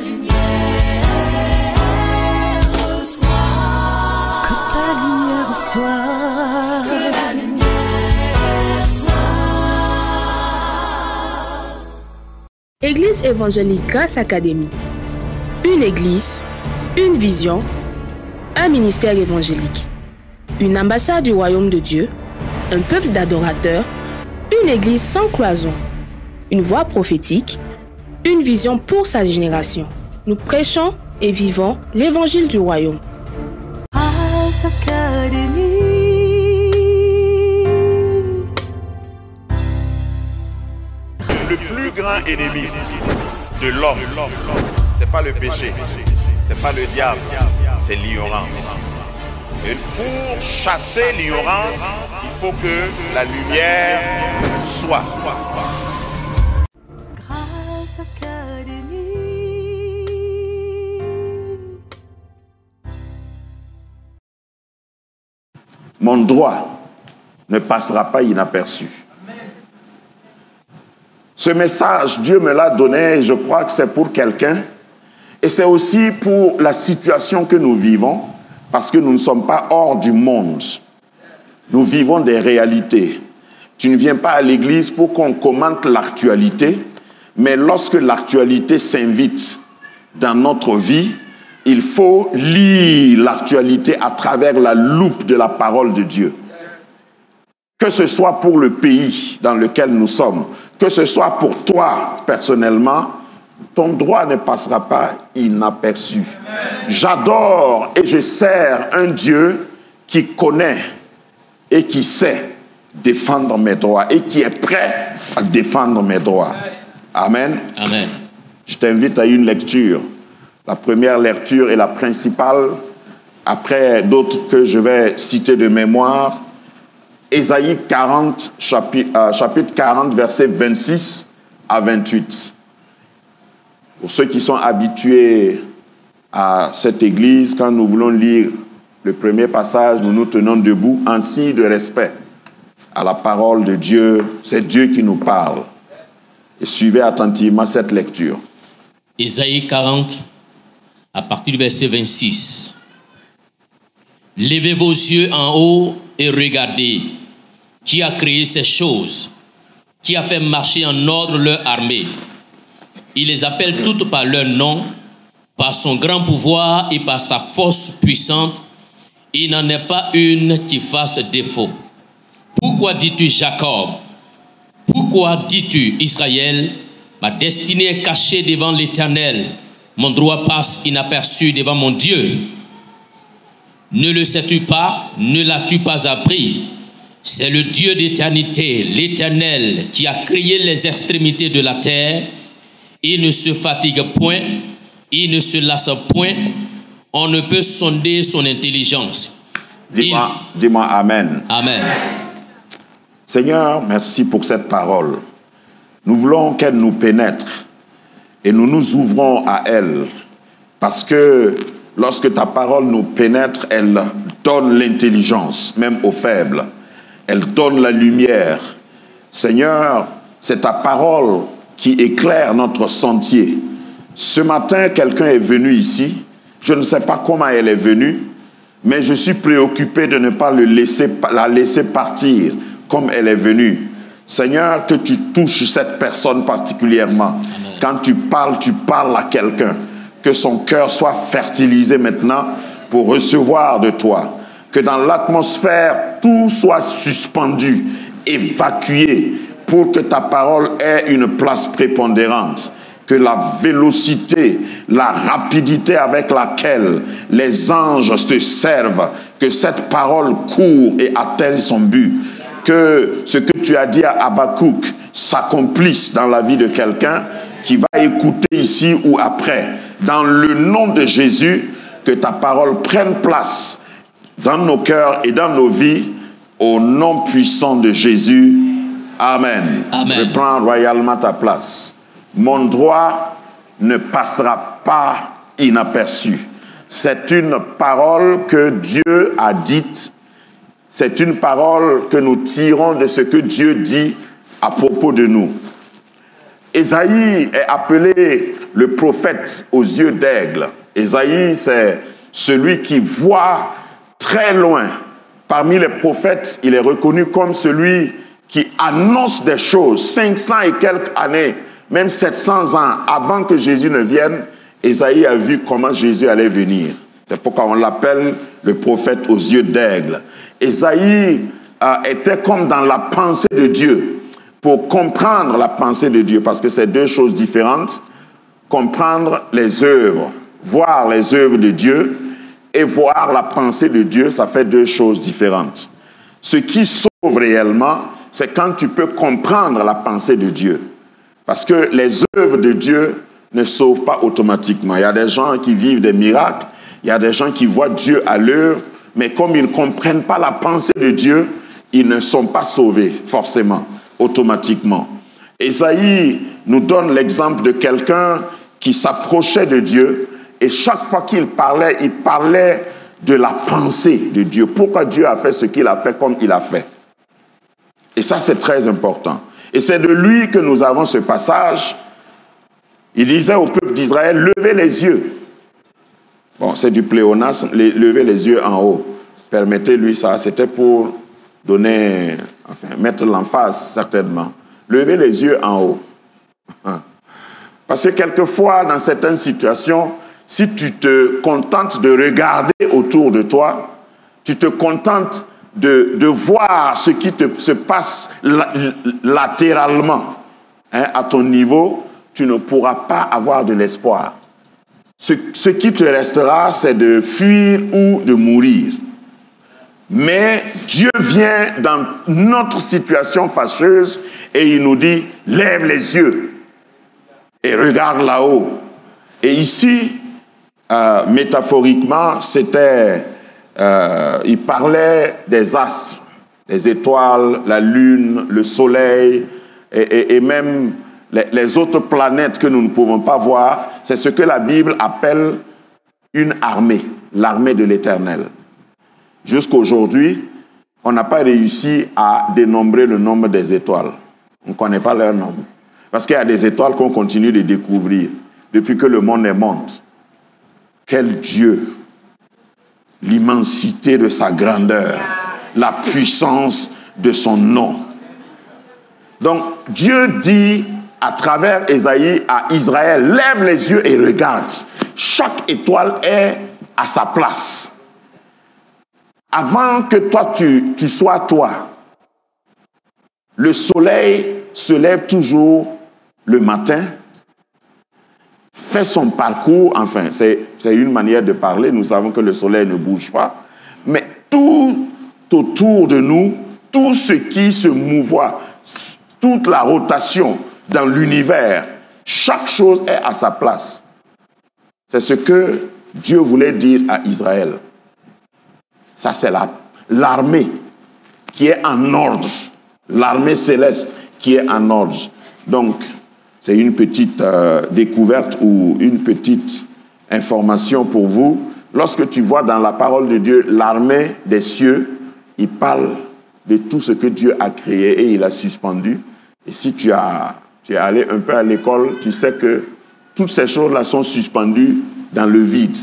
lumière reçoit. Que ta lumière soit. Que la lumière soit. Église évangélique Grâce Académie. Une église, une vision, un ministère évangélique. Une ambassade du royaume de Dieu, un peuple d'adorateurs, une église sans cloison, une voix prophétique, une vision pour sa génération. Nous prêchons et vivons l'évangile du royaume. Grâce Académie. Le plus grand ennemi de l'homme, c'est pas le péché, c'est pas le diable, c'est l'ignorance. Et pour chasser l'ignorance, il faut que la lumière soit. Grâce Académie. Mon droit ne passera pas inaperçu. Ce message, Dieu me l'a donné et je crois que c'est pour quelqu'un. Et c'est aussi pour la situation que nous vivons, parce que nous ne sommes pas hors du monde. Nous vivons des réalités. Tu ne viens pas à l'église pour qu'on commente l'actualité, mais lorsque l'actualité s'invite dans notre vie, il faut lire l'actualité à travers la loupe de la parole de Dieu. Que ce soit pour le pays dans lequel nous sommes, que ce soit pour toi personnellement, ton droit ne passera pas inaperçu. J'adore et je sers un Dieu qui connaît et qui sait défendre mes droits et qui est prêt à défendre mes droits. Amen. Amen. Je t'invite à une lecture. La première lecture est la principale. Après d'autres que je vais citer de mémoire. Ésaïe 40, chapitre 40, versets 26 à 28. Pour ceux qui sont habitués à cette église, quand nous voulons lire le premier passage, nous nous tenons debout en signe de respect à la parole de Dieu. C'est Dieu qui nous parle. Et suivez attentivement cette lecture. Ésaïe 40, à partir du verset 26. Levez vos yeux en haut et regardez. Qui a créé ces choses? Qui a fait marcher en ordre leur armée? Il les appelle toutes par leur nom, par son grand pouvoir et par sa force puissante. Il n'en est pas une qui fasse défaut. Pourquoi dis-tu Jacob? Pourquoi dis-tu Israël? Ma destinée est cachée devant l'Éternel. Mon droit passe inaperçu devant mon Dieu. Ne le sais-tu pas? Ne l'as-tu pas appris? C'est le Dieu d'éternité, l'Éternel, qui a créé les extrémités de la terre. Il ne se fatigue point, il ne se lasse point. On ne peut sonder son intelligence. Dis-moi Amen. Amen. Seigneur, merci pour cette parole. Nous voulons qu'elle nous pénètre et nous nous ouvrons à elle. Parce que lorsque ta parole nous pénètre, elle donne l'intelligence, même aux faibles. Elle donne la lumière. Seigneur, c'est ta parole qui éclaire notre sentier. Ce matin, quelqu'un est venu ici. Je ne sais pas comment elle est venue, mais je suis préoccupé de ne pas la laisser partir comme elle est venue. Seigneur, que tu touches cette personne particulièrement. Amen. Quand tu parles à quelqu'un. Que son cœur soit fertilisé maintenant pour recevoir de toi. Que dans l'atmosphère, tout soit suspendu, évacué, pour que ta parole ait une place prépondérante. Que la vélocité, la rapidité avec laquelle les anges te servent, que cette parole court et atteigne son but. Que ce que tu as dit à Habakkuk s'accomplisse dans la vie de quelqu'un qui va écouter ici ou après. Dans le nom de Jésus, que ta parole prenne place dans nos cœurs et dans nos vies, au nom puissant de Jésus. Amen. Amen. Reprends royalement ta place. Mon droit ne passera pas inaperçu. C'est une parole que Dieu a dite. C'est une parole que nous tirons de ce que Dieu dit à propos de nous. Ésaïe est appelé le prophète aux yeux d'aigle. Ésaïe, c'est celui qui voit très loin. Parmi les prophètes, il est reconnu comme celui qui annonce des choses 500 et quelques années, même 700 ans avant que Jésus ne vienne. Ésaïe a vu comment Jésus allait venir. C'est pourquoi on l'appelle le prophète aux yeux d'aigle. Ésaïe était comme dans la pensée de Dieu. Pour comprendre la pensée de Dieu, parce que c'est deux choses différentes, comprendre les œuvres, voir les œuvres de Dieu et voir la pensée de Dieu, ça fait deux choses différentes. Ce qui sauve réellement, c'est quand tu peux comprendre la pensée de Dieu. Parce que les œuvres de Dieu ne sauvent pas automatiquement. Il y a des gens qui vivent des miracles, il y a des gens qui voient Dieu à l'œuvre, mais comme ils ne comprennent pas la pensée de Dieu, ils ne sont pas sauvés forcément, automatiquement. Ésaïe nous donne l'exemple de quelqu'un qui s'approchait de Dieu et chaque fois qu'il parlait de la pensée de Dieu. Pourquoi Dieu a fait ce qu'il a fait comme il a fait. Et ça, c'est très important. Et c'est de lui que nous avons ce passage. Il disait au peuple d'Israël, levez les yeux. Bon, c'est du pléonasme, lever les yeux en haut. Permettez-lui ça, c'était pour donner, enfin, mettre l'emphase certainement. Levez les yeux en haut. Parce que quelquefois, dans certaines situations, si tu te contentes de regarder autour de toi, tu te contentes de voir ce qui se passe latéralement, à ton niveau, tu ne pourras pas avoir de l'espoir. Ce qui te restera, c'est de fuir ou de mourir. Mais Dieu vient dans notre situation fâcheuse et il nous dit, lève les yeux et regarde là-haut. Et ici, métaphoriquement, il parlait des astres, les étoiles, la lune, le soleil et même les autres planètes que nous ne pouvons pas voir. C'est ce que la Bible appelle une armée, l'armée de l'Éternel. Jusqu'à aujourd'hui, on n'a pas réussi à dénombrer le nombre des étoiles. On ne connaît pas leur nombre. Parce qu'il y a des étoiles qu'on continue de découvrir depuis que le monde est monde. Quel Dieu! L'immensité de sa grandeur, la puissance de son nom. Donc, Dieu dit à travers Ésaïe à Israël, lève les yeux et regarde. Chaque étoile est à sa place. Avant que toi, tu sois toi, le soleil se lève toujours le matin, fait son parcours, enfin, c'est une manière de parler, nous savons que le soleil ne bouge pas, mais tout autour de nous, tout ce qui se mouvoie, toute la rotation dans l'univers, chaque chose est à sa place. C'est ce que Dieu voulait dire à Israël. Ça, c'est l'armée qui est en ordre, l'armée céleste qui est en ordre. Donc, c'est une petite découverte ou une petite information pour vous. Lorsque tu vois dans la parole de Dieu l'armée des cieux, il parle de tout ce que Dieu a créé et il a suspendu. Et si tu es allé un peu à l'école, tu sais que toutes ces choses-là sont suspendues dans le vide.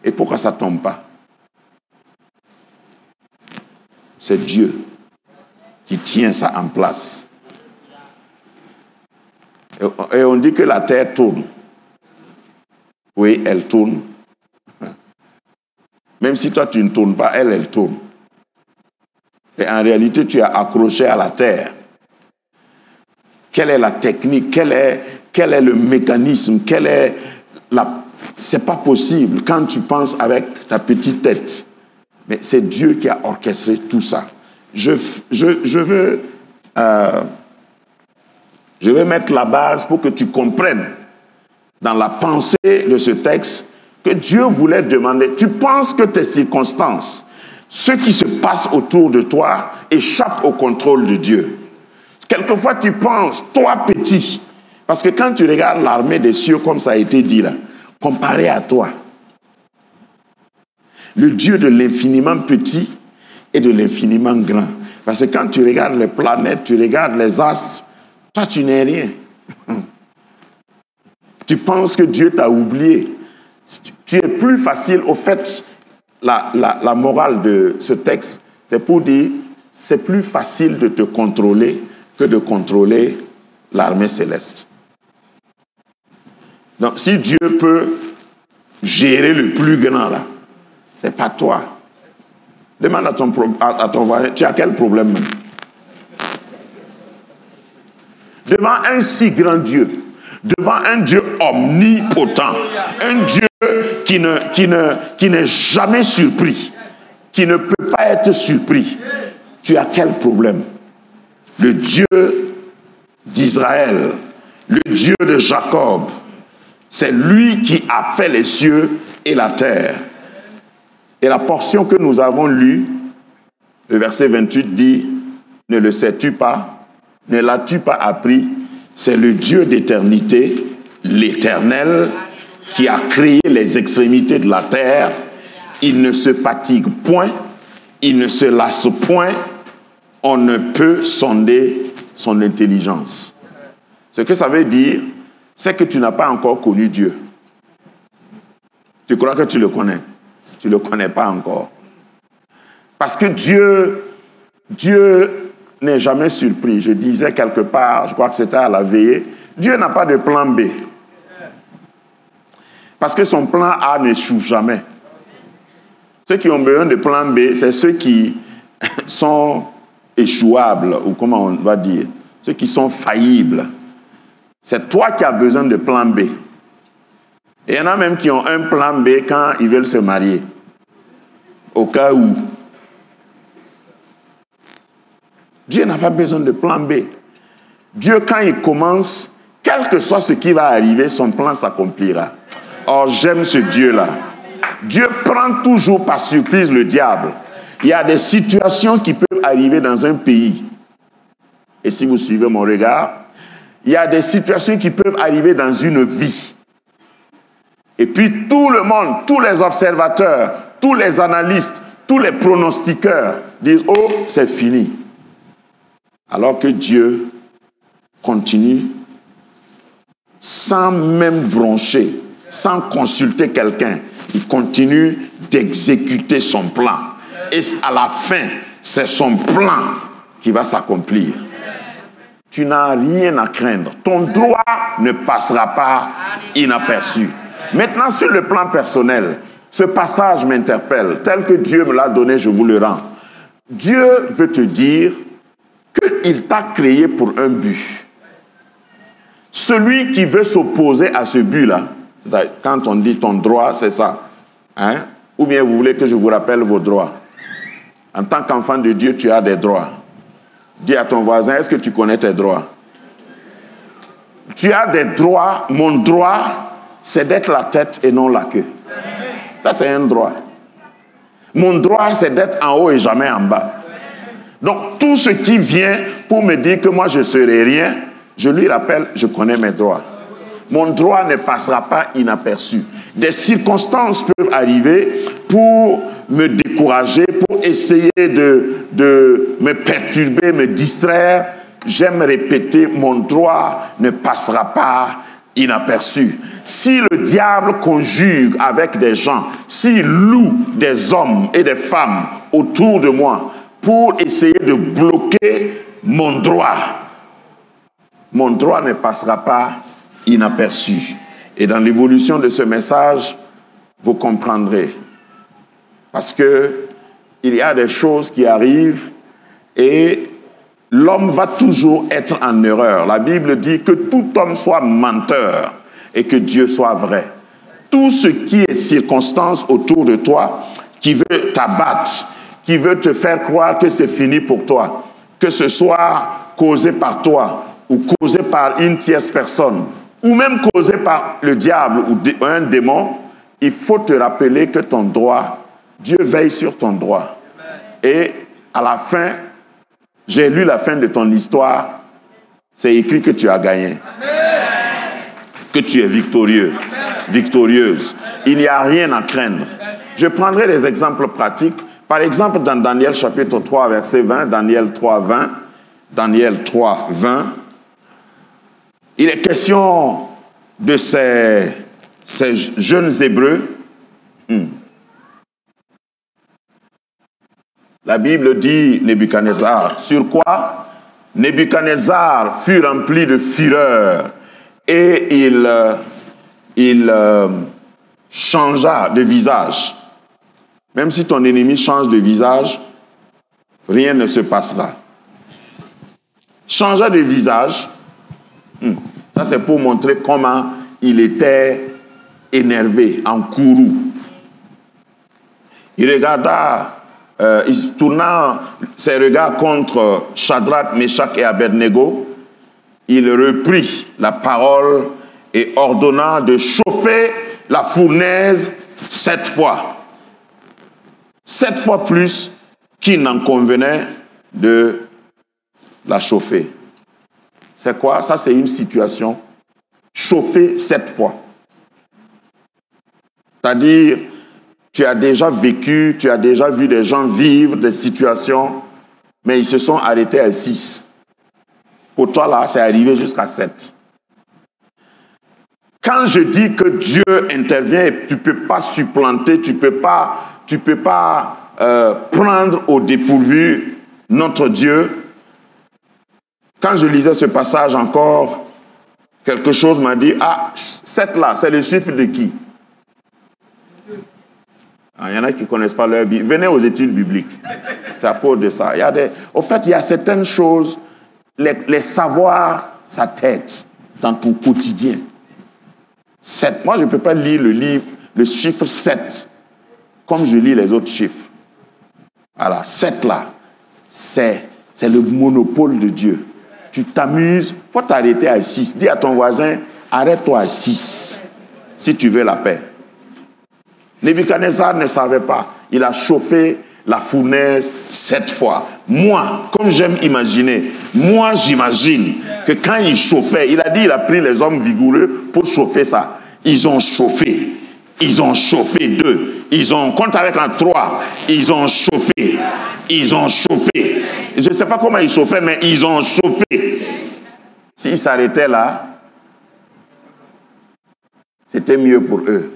Et pourquoi ça ne tombe pas? C'est Dieu qui tient ça en place. Et on dit que la terre tourne. Oui, elle tourne. Même si toi, tu ne tournes pas, elle tourne. Et en réalité, tu es accroché à la terre. Quelle est la technique? Quel est le mécanisme? C'est pas possible quand tu penses avec ta petite tête. Mais c'est Dieu qui a orchestré tout ça. Je vais mettre la base pour que tu comprennes dans la pensée de ce texte que Dieu voulait demander. Tu penses que tes circonstances, ce qui se passe autour de toi, échappe au contrôle de Dieu. Quelquefois, tu penses, toi petit, parce que quand tu regardes l'armée des cieux, comme ça a été dit là, comparé à toi, le Dieu de l'infiniment petit et de l'infiniment grand. Parce que quand tu regardes les planètes, tu regardes les astres, toi, tu n'es rien. Tu penses que Dieu t'a oublié. Tu es plus facile, au fait, la morale de ce texte, c'est pour dire, c'est plus facile de te contrôler que de contrôler l'armée céleste. Donc, si Dieu peut gérer le plus grand là, c'est pas toi. Demande à ton voisin, tu as quel problème même? Devant un si grand Dieu, devant un Dieu omnipotent, un Dieu qui n'est jamais surpris, qui ne peut pas être surpris, tu as quel problème? Le Dieu d'Israël, le Dieu de Jacob, c'est lui qui a fait les cieux et la terre. Et la portion que nous avons lue, le verset 28 dit, ne le sais-tu pas, ne l'as-tu pas appris? C'est le Dieu d'éternité, l'Éternel, qui a créé les extrémités de la terre. Il ne se fatigue point, il ne se lasse point, on ne peut sonder son intelligence. Ce que ça veut dire, c'est que tu n'as pas encore connu Dieu. Tu crois que tu le connais? Tu ne le connais pas encore. Parce que Dieu n'est jamais surpris. Je disais quelque part, je crois que c'était à la veillée, Dieu n'a pas de plan B. Parce que son plan A n'échoue jamais. Ceux qui ont besoin de plan B, c'est ceux qui sont échouables, ou comment on va dire, ceux qui sont faillibles. C'est toi qui as besoin de plan B. Et il y en a même qui ont un plan B quand ils veulent se marier. Au cas où. Dieu n'a pas besoin de plan B. Dieu, quand il commence, quel que soit ce qui va arriver, son plan s'accomplira. Or, j'aime ce Dieu-là. Dieu prend toujours par surprise le diable. Il y a des situations qui peuvent arriver dans un pays. Et si vous suivez mon regard, il y a des situations qui peuvent arriver dans une vie. Et puis tout le monde, tous les observateurs, tous les analystes, tous les pronostiqueurs disent « Oh, c'est fini ». Alors que Dieu continue sans même broncher, sans consulter quelqu'un. Il continue d'exécuter son plan. Et à la fin, c'est son plan qui va s'accomplir. Tu n'as rien à craindre. Ton droit ne passera pas inaperçu. Maintenant, sur le plan personnel, ce passage m'interpelle. Tel que Dieu me l'a donné, je vous le rends. Dieu veut te dire qu'il t'a créé pour un but. Celui qui veut s'opposer à ce but-là, quand on dit ton droit, c'est ça. Hein? Ou bien vous voulez que je vous rappelle vos droits. En tant qu'enfant de Dieu, tu as des droits. Dis à ton voisin, est-ce que tu connais tes droits? Tu as des droits. Mon droit, c'est d'être la tête et non la queue. Ça, c'est un droit. Mon droit, c'est d'être en haut et jamais en bas. Donc, tout ce qui vient pour me dire que moi, je ne serai rien, je lui rappelle, je connais mes droits. Mon droit ne passera pas inaperçu. Des circonstances peuvent arriver pour me décourager, pour essayer de me perturber, me distraire. J'aime répéter, mon droit ne passera pas inaperçu. Si le diable conjugue avec des gens, s'il loue des hommes et des femmes autour de moi pour essayer de bloquer mon droit ne passera pas inaperçu. Et dans l'évolution de ce message, vous comprendrez. Parce que il y a des choses qui arrivent et l'homme va toujours être en erreur. La Bible dit que tout homme soit menteur et que Dieu soit vrai. Tout ce qui est circonstance autour de toi qui veut t'abattre, qui veut te faire croire que c'est fini pour toi, que ce soit causé par toi ou causé par une tierce personne, ou même causé par le diable ou un démon, il faut te rappeler que ton droit, Dieu veille sur ton droit. Et à la fin, j'ai lu la fin de ton histoire, c'est écrit que tu as gagné. Que tu es victorieux, victorieuse. Il n'y a rien à craindre. Je prendrai des exemples pratiques. Par exemple, dans Daniel chapitre 3, verset 20, Daniel 3, 20, il est question de ces jeunes Hébreux, la Bible dit Nebuchadnezzar. Sur quoi Nebuchadnezzar fut rempli de fureur et il changea de visage. Même si ton ennemi change de visage, rien ne se passera. Changea de visage, ça c'est pour montrer comment il était énervé, en courroux. Il regarda, il tourna ses regards contre Shadrach, Meshach et Abednego. Il reprit la parole et ordonna de chauffer la fournaise 7 fois. 7 fois plus qu'il n'en convenait de la chauffer. C'est quoi? Ça, c'est une situation. Chauffer 7 fois. C'est-à-dire, tu as déjà vécu, tu as déjà vu des gens vivre des situations, mais ils se sont arrêtés à 6. Pour toi, là, c'est arrivé jusqu'à 7. Quand je dis que Dieu intervient et tu ne peux pas supplanter, tu ne peux pas prendre au dépourvu notre Dieu, quand je lisais ce passage encore, quelque chose m'a dit, ah, 7 là, c'est le chiffre de qui? Il y en a qui ne connaissent pas leur Bible. Venez aux études bibliques. C'est à cause de ça. Au fait, il y a certaines choses, les savoirs, ça t'aide dans ton quotidien. 7. Moi, je ne peux pas lire le chiffre 7 comme je lis les autres chiffres. Voilà, 7 là, c'est le monopole de Dieu. Tu t'amuses, il faut t'arrêter à 6. Dis à ton voisin, arrête-toi à 6, si tu veux la paix. Nebuchadnezzar ne savait pas. Il a chauffé la fournaise 7 fois. Moi, comme j'aime imaginer, moi j'imagine que quand il chauffait, il a dit, il a pris les hommes vigoureux pour chauffer ça. Ils ont chauffé. Ils ont chauffé 2. Ils ont, compte avec un 3. Ils ont chauffé. Ils ont chauffé. Je ne sais pas comment ils chauffaient, mais ils ont chauffé. S'ils s'arrêtaient là, c'était mieux pour eux.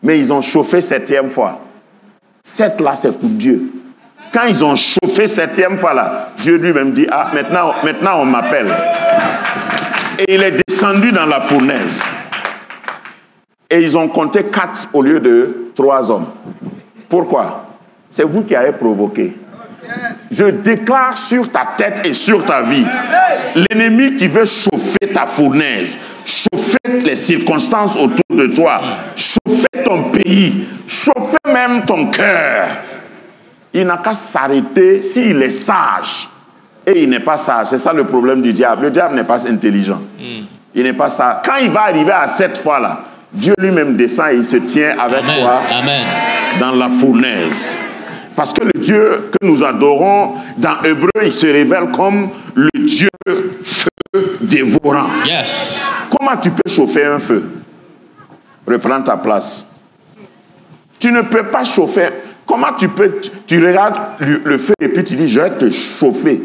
Mais ils ont chauffé 7e fois. 7 là, c'est pour Dieu. Quand ils ont chauffé 7e fois là, Dieu lui-même dit, ah, maintenant on m'appelle. Et il est descendu dans la fournaise. Et ils ont compté 4 au lieu de 3 hommes. Pourquoi? C'est vous qui avez provoqué. Je déclare sur ta tête et sur ta vie, l'ennemi qui veut chauffer ta fournaise, chauffer les circonstances autour de toi, chauffer ton pays, chauffer même ton cœur. Il n'a qu'à s'arrêter s'il est sage. Et il n'est pas sage. C'est ça le problème du diable. Le diable n'est pas intelligent. Il n'est pas sage. Quand il va arriver à 7 fois là, Dieu lui-même descend et il se tient avec toi dans la fournaise. Parce que le Dieu que nous adorons, dans Hébreu, il se révèle comme le Dieu feu dévorant. Yes. Comment tu peux chauffer un feu? Reprends ta place. Tu ne peux pas chauffer. Comment tu peux... Tu regardes le feu et puis tu dis, je vais te chauffer.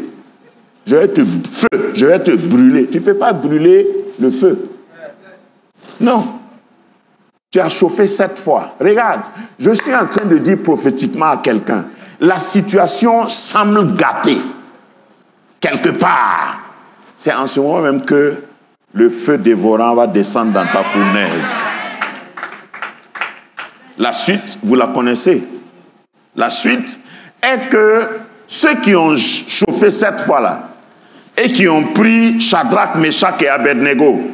Je vais te brûler. Tu ne peux pas brûler le feu. Non. Tu as chauffé 7 fois. Regarde, je suis en train de dire prophétiquement à quelqu'un, la situation semble gâtée. Quelque part. C'est en ce moment même que le feu dévorant va descendre dans ta fournaise. La suite, vous la connaissez. La suite est que ceux qui ont chauffé 7 fois là, et qui ont pris Shadrach, Meshach et Abednego,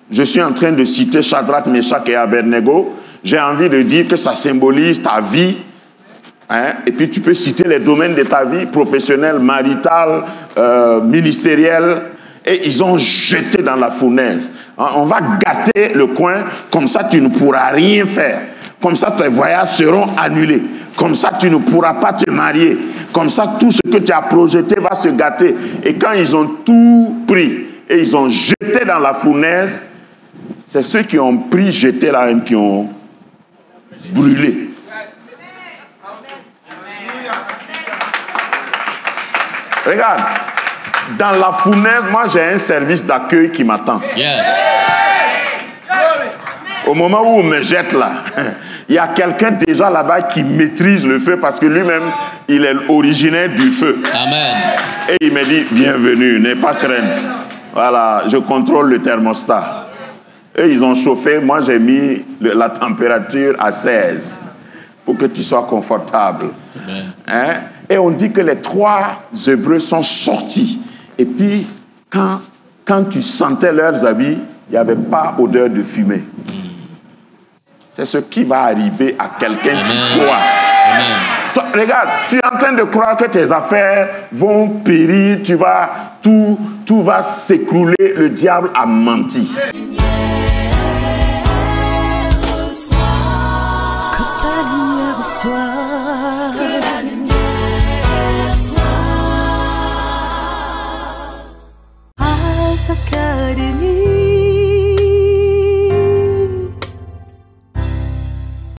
je suis en train de citer Shadrach, Meshach et Abednego. J'ai envie de dire que ça symbolise ta vie. Hein? Et puis tu peux citer les domaines de ta vie, professionnelle, maritale, ministérielle. Et ils ont jeté dans la fournaise. On va gâter le coin, comme ça tu ne pourras rien faire. Comme ça tes voyages seront annulés. Comme ça tu ne pourras pas te marier. Comme ça tout ce que tu as projeté va se gâter. Et quand ils ont tout pris et ils ont jeté dans la fournaise, c'est ceux qui ont pris, jeté là même, qui ont brûlé. Regarde, Dans la fournaise, moi j'ai un service d'accueil qui m'attend. Yes. Au moment où on me jette là, il y a quelqu'un déjà là-bas qui maîtrise le feu parce que lui-même, il est originaire du feu. Amen. Et il me dit, bienvenue, n'aie pas crainte. Voilà, je contrôle le thermostat. Eux, ils ont chauffé, moi j'ai mis la température à 16 pour que tu sois confortable. Hein? Et on dit que les 3 Hébreux sont sortis. Et puis, quand tu sentais leurs habits, il n'y avait pas odeur de fumée. C'est ce qui va arriver à quelqu'un qui croit. Toi, regarde, tu es en train de croire que tes affaires vont périr, tout va s'écrouler, le diable a menti.